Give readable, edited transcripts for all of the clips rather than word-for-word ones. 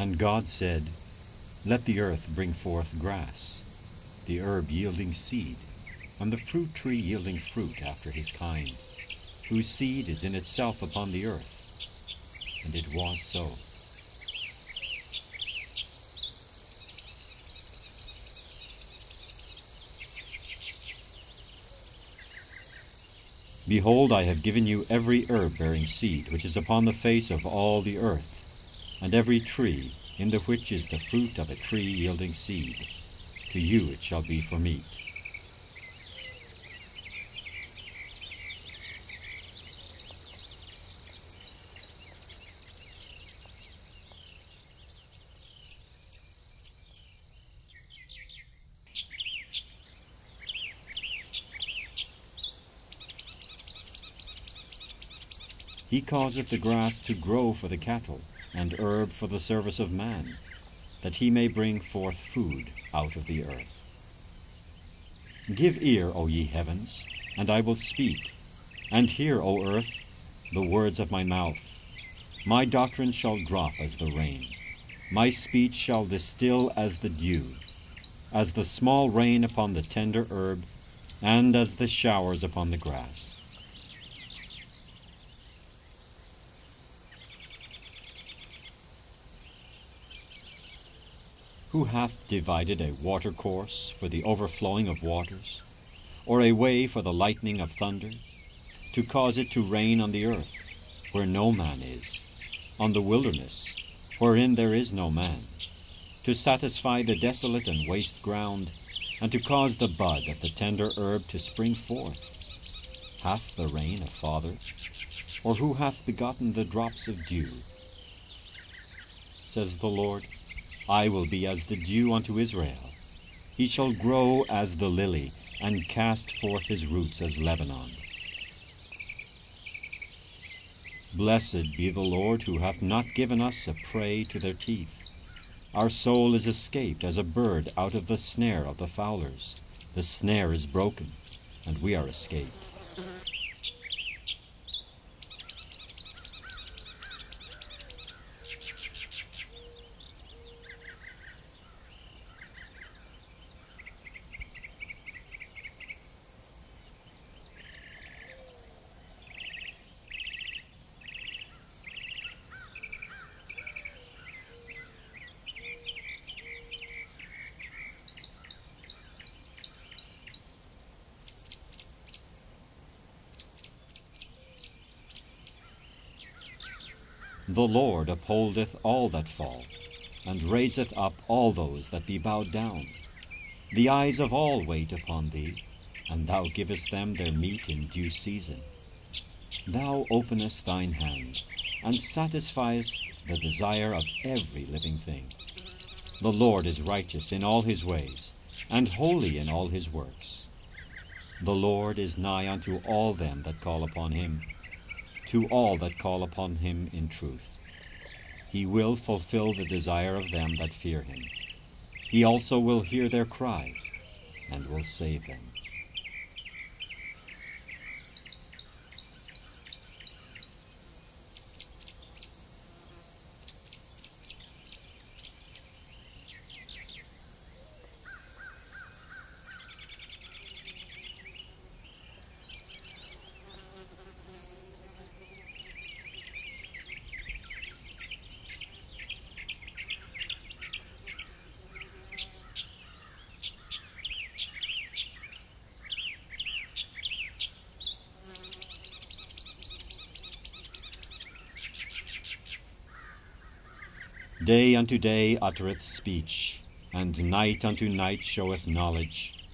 And God said, Let the earth bring forth grass, the herb yielding seed, and the fruit tree yielding fruit after his kind, whose seed is in itself upon the earth. And it was so. Behold, I have given you every herb bearing seed, which is upon the face of all the earth, and every tree, in the which is the fruit of a tree yielding seed. To you it shall be for meat. He causeth the grass to grow for the cattle, and herb for the service of man, that he may bring forth food out of the earth. Give ear, O ye heavens, and I will speak, and hear, O earth, the words of my mouth. My doctrine shall drop as the rain, my speech shall distill as the dew, as the small rain upon the tender herb, and as the showers upon the grass. Who hath divided a watercourse for the overflowing of waters, or a way for the lightning of thunder, to cause it to rain on the earth, where no man is, on the wilderness, wherein there is no man, to satisfy the desolate and waste ground, and to cause the bud of the tender herb to spring forth? Hath the rain a father? Or who hath begotten the drops of dew? Says the Lord, I will be as the dew unto Israel. He shall grow as the lily, and cast forth his roots as Lebanon. Blessed be the Lord, who hath not given us a prey to their teeth. Our soul is escaped as a bird out of the snare of the fowlers. The snare is broken, and we are escaped. The Lord upholdeth all that fall, and raiseth up all those that be bowed down. The eyes of all wait upon thee, and thou givest them their meat in due season. Thou openest thine hand, and satisfiest the desire of every living thing. The Lord is righteous in all his ways, and holy in all his works. The Lord is nigh unto all them that call upon him, to all that call upon him in truth. He will fulfill the desire of them that fear him. He also will hear their cry, and will save them. Day unto day uttereth speech, and night unto night showeth knowledge.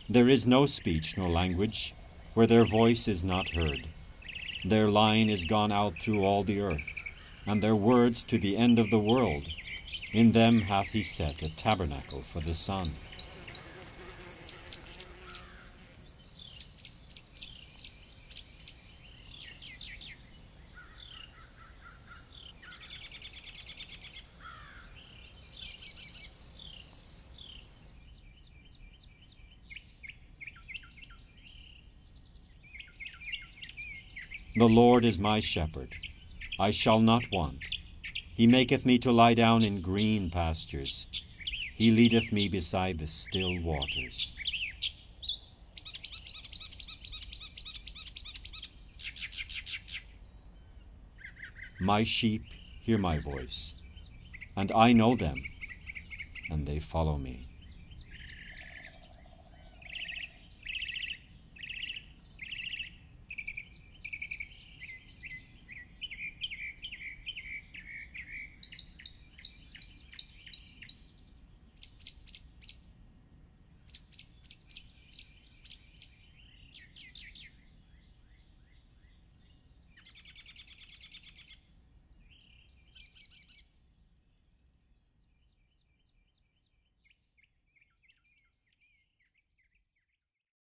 There is no speech nor language, where their voice is not heard. Their line is gone out through all the earth, and their words to the end of the world. In them hath he set a tabernacle for the sun. The Lord is my shepherd, I shall not want. He maketh me to lie down in green pastures. He leadeth me beside the still waters. My sheep hear my voice, and I know them, and they follow me.